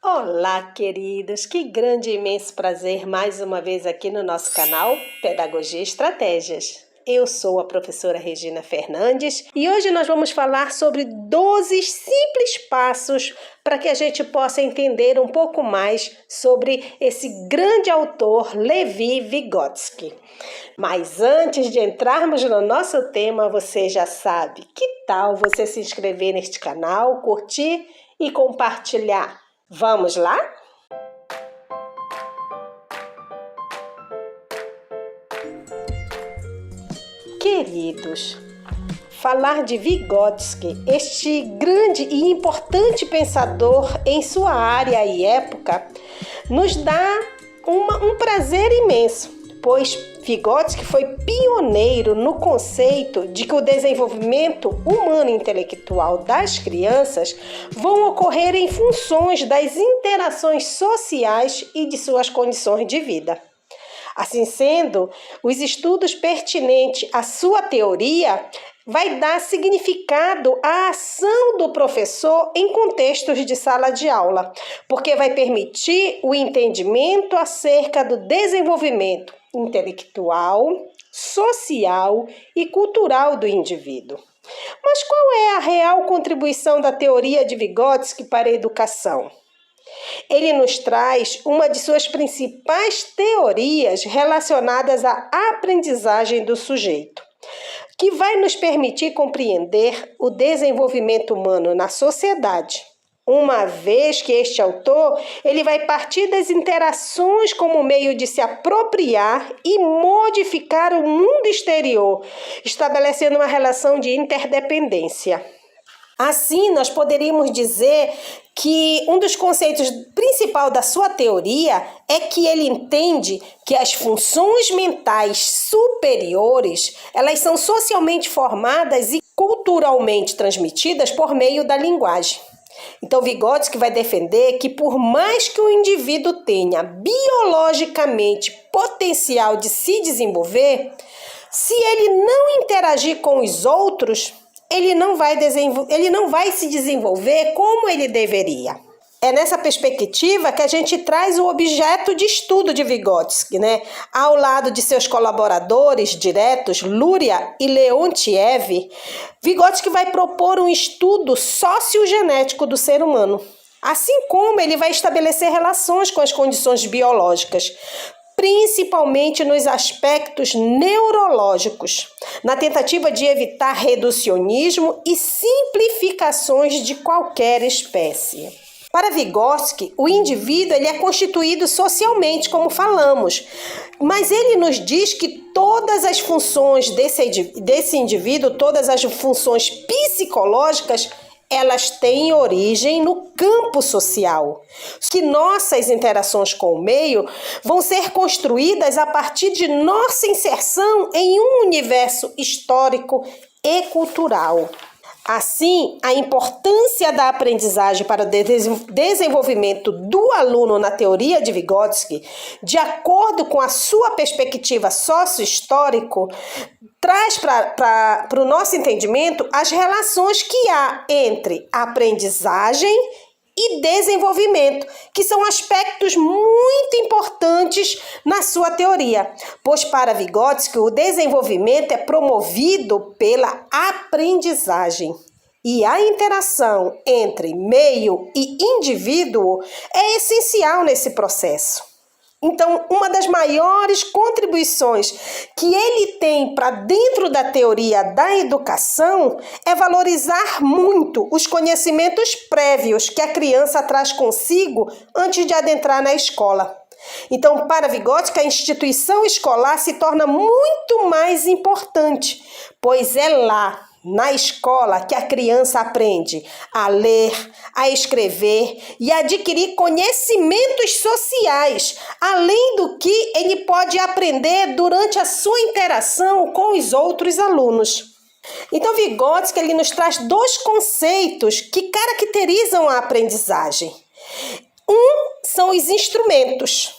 Olá, queridos! Que grande e imenso prazer mais uma vez aqui no nosso canal Pedagogia e Estratégias. Eu sou a professora Regina Fernandes e hoje nós vamos falar sobre 12 simples passos para que a gente possa entender um pouco mais sobre esse grande autor Levi Vygotsky. Mas antes de entrarmos no nosso tema, você já sabe, que tal você se inscrever neste canal, curtir e compartilhar? Vamos lá? Queridos, falar de Vygotsky, este grande e importante pensador em sua área e época, nos dá um prazer imenso, pois Vygotsky foi pioneiro no conceito de que o desenvolvimento humano e intelectual das crianças vão ocorrer em funções das interações sociais e de suas condições de vida. Assim sendo, os estudos pertinentes à sua teoria vai dar significado à ação do professor em contextos de sala de aula, porque vai permitir o entendimento acerca do desenvolvimento intelectual, social e cultural do indivíduo. Mas qual é a real contribuição da teoria de Vygotsky para a educação? Ele nos traz uma de suas principais teorias relacionadas à aprendizagem do sujeito, que vai nos permitir compreender o desenvolvimento humano na sociedade, uma vez que este autor ele vai partir das interações como meio de se apropriar e modificar o mundo exterior, estabelecendo uma relação de interdependência. Assim, nós poderíamos dizer que um dos conceitos principais da sua teoria é que ele entende que as funções mentais superiores, elas são socialmente formadas e culturalmente transmitidas por meio da linguagem. Então, Vygotsky vai defender que por mais que o indivíduo tenha biologicamente potencial de se desenvolver, se ele não interagir com os outros, ele não vai se desenvolver como ele deveria. É nessa perspectiva que a gente traz o objeto de estudo de Vygotsky, Ao lado de seus colaboradores diretos, Luria e Leontiev, Vygotsky vai propor um estudo sociogenético do ser humano, assim como ele vai estabelecer relações com as condições biológicas, principalmente nos aspectos neurológicos, na tentativa de evitar reducionismo e simplificações de qualquer espécie. Para Vygotsky, o indivíduo ele é constituído socialmente, como falamos, mas ele nos diz que todas as funções desse indivíduo, todas as funções psicológicas, elas têm origem no campo social, que nossas interações com o meio vão ser construídas a partir de nossa inserção em um universo histórico e cultural. Assim, a importância da aprendizagem para o desenvolvimento do aluno na teoria de Vygotsky, de acordo com a sua perspectiva sócio-histórico, traz para o nosso entendimento as relações que há entre aprendizagem e desenvolvimento, que são aspectos muito importantes na sua teoria, pois para Vygotsky o desenvolvimento é promovido pela aprendizagem e a interação entre meio e indivíduo é essencial nesse processo. Então, uma das maiores contribuições que ele tem para dentro da teoria da educação é valorizar muito os conhecimentos prévios que a criança traz consigo antes de adentrar na escola. Então, para Vygotsky, a instituição escolar se torna muito mais importante, pois é lá, na escola, que a criança aprende a ler, a escrever e a adquirir conhecimentos sociais, além do que ele pode aprender durante a sua interação com os outros alunos. Então, Vygotsky ele nos traz dois conceitos que caracterizam a aprendizagem. Um são os instrumentos.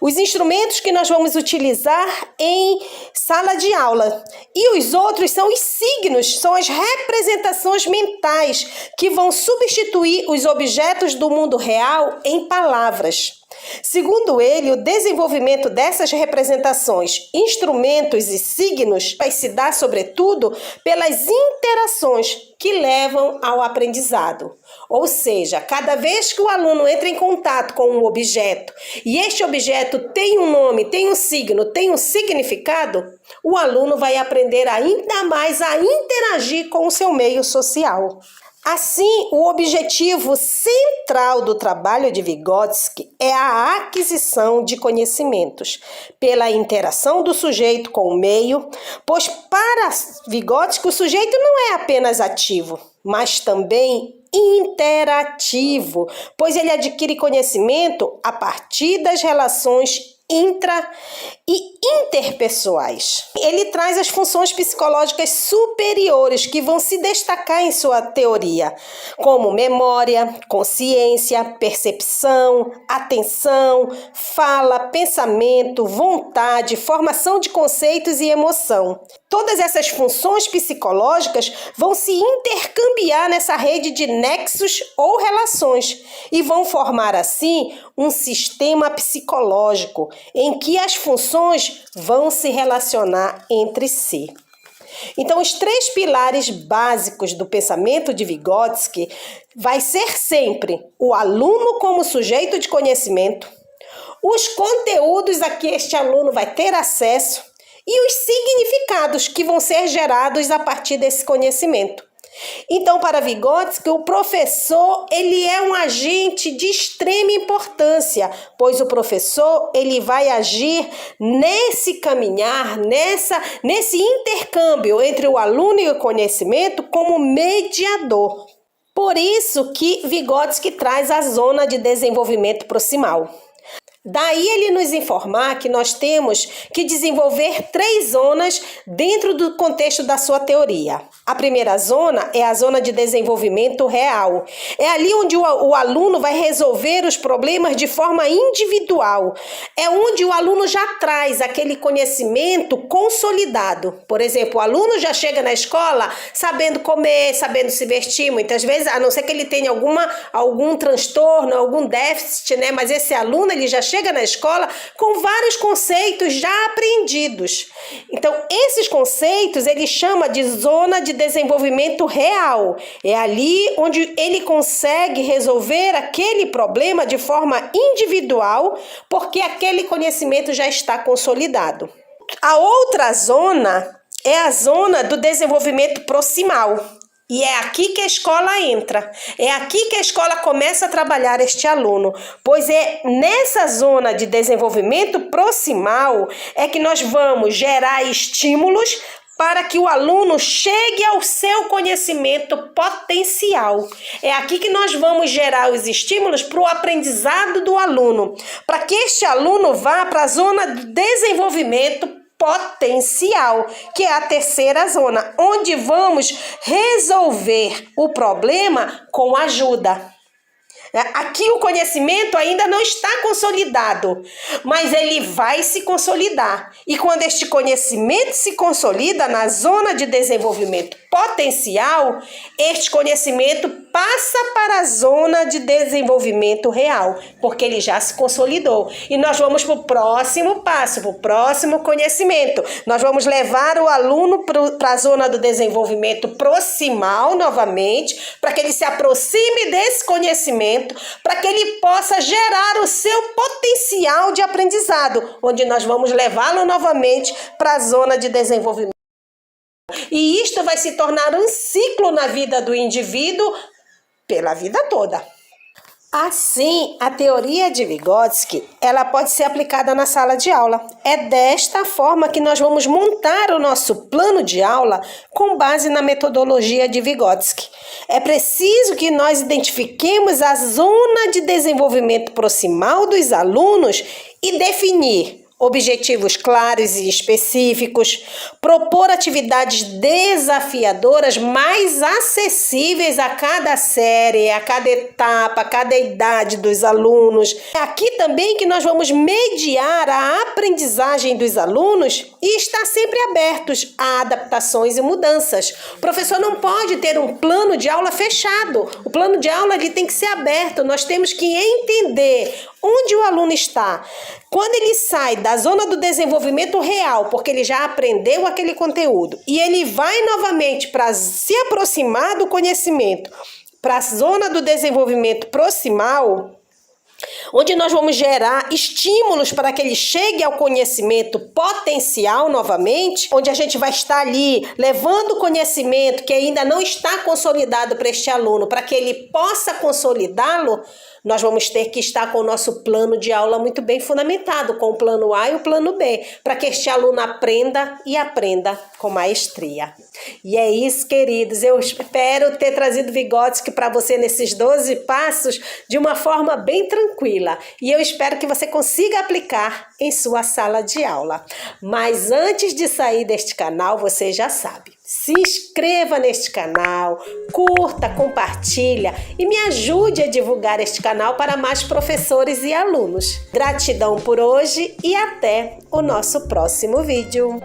os instrumentos que nós vamos utilizar em sala de aula. E os outros são os signos, são as representações mentais que vão substituir os objetos do mundo real em palavras. Segundo ele, o desenvolvimento dessas representações, instrumentos e signos vai se dar, sobretudo, pelas interações que levam ao aprendizado. Ou seja, cada vez que o aluno entra em contato com um objeto e este objeto tem um nome, tem um signo, tem um significado, o aluno vai aprender ainda mais a interagir com o seu meio social. Assim, o objetivo central do trabalho de Vygotsky é a aquisição de conhecimentos pela interação do sujeito com o meio, pois para Vygotsky o sujeito não é apenas ativo, mas também interativo, pois ele adquire conhecimento a partir das relações intra e interpessoais. Ele traz as funções psicológicas superiores que vão se destacar em sua teoria, como memória, consciência, percepção, atenção, fala, pensamento, vontade, formação de conceitos e emoção. Todas essas funções psicológicas vão se intercambiar nessa rede de nexos ou relações e vão formar, assim, um sistema psicológico em que as funções vão se relacionar entre si. Então, os 3 pilares básicos do pensamento de Vygotsky vai ser sempre o aluno como sujeito de conhecimento, os conteúdos a que este aluno vai ter acesso e os significados que vão ser gerados a partir desse conhecimento. Então, para Vygotsky, o professor ele é um agente de extrema importância, pois o professor ele vai agir nesse caminhar, nesse intercâmbio entre o aluno e o conhecimento como mediador. Por isso que Vygotsky traz a zona de desenvolvimento proximal. Daí ele nos informar que nós temos que desenvolver 3 zonas dentro do contexto da sua teoria. A primeira zona é a zona de desenvolvimento real. É ali onde o aluno vai resolver os problemas de forma individual. É onde o aluno já traz aquele conhecimento consolidado. Por exemplo, o aluno já chega na escola sabendo comer, sabendo se vestir, muitas vezes, a não ser que ele tenha algum transtorno, algum déficit, né? Mas esse aluno ele já chega na escola com vários conceitos já aprendidos. Então, esses conceitos ele chama de zona de desenvolvimento real. É ali onde ele consegue resolver aquele problema de forma individual, porque aquele conhecimento já está consolidado. A outra zona é a zona do desenvolvimento proximal. E é aqui que a escola entra, é aqui que a escola começa a trabalhar este aluno, pois é nessa zona de desenvolvimento proximal é que nós vamos gerar estímulos para que o aluno chegue ao seu conhecimento potencial. É aqui que nós vamos gerar os estímulos para o aprendizado do aluno, para que este aluno vá para a zona de desenvolvimento potencial, que é a terceira zona, onde vamos resolver o problema com ajuda. Aqui o conhecimento ainda não está consolidado, mas ele vai se consolidar. E quando este conhecimento se consolida na zona de desenvolvimento potencial, este conhecimento passa para a zona de desenvolvimento real, porque ele já se consolidou. E nós vamos para o próximo passo, para o próximo conhecimento. Nós vamos levar o aluno para a zona do desenvolvimento proximal novamente, para que ele se aproxime desse conhecimento, para que ele possa gerar o seu potencial de aprendizado, onde nós vamos levá-lo novamente para a zona de desenvolvimento. E isto vai se tornar um ciclo na vida do indivíduo pela vida toda. Assim, a teoria de Vygotsky, ela pode ser aplicada na sala de aula. É desta forma que nós vamos montar o nosso plano de aula com base na metodologia de Vygotsky. É preciso que nós identifiquemos a zona de desenvolvimento proximal dos alunos e definir objetivos claros e específicos, propor atividades desafiadoras, mais acessíveis a cada série, a cada etapa, a cada idade dos alunos. É aqui também que nós vamos mediar a aprendizagem dos alunos e estar sempre abertos a adaptações e mudanças. O professor não pode ter um plano de aula fechado. O plano de aula ele tem que ser aberto. Nós temos que entender onde o aluno está. Quando ele sai da zona do desenvolvimento real, porque ele já aprendeu aquele conteúdo, e ele vai novamente para se aproximar do conhecimento, para a zona do desenvolvimento proximal, onde nós vamos gerar estímulos para que ele chegue ao conhecimento potencial novamente, onde a gente vai estar ali levando o conhecimento que ainda não está consolidado para este aluno, para que ele possa consolidá-lo, nós vamos ter que estar com o nosso plano de aula muito bem fundamentado, com o plano A e o plano B, para que este aluno aprenda e aprenda com maestria. E é isso, queridos. Eu espero ter trazido Vygotsky para você nesses 12 passos de uma forma bem tranquila. E eu espero que você consiga aplicar em sua sala de aula. Mas antes de sair deste canal, você já sabe. Se inscreva neste canal, curta, compartilha e me ajude a divulgar este canal para mais professores e alunos. Gratidão por hoje e até o nosso próximo vídeo.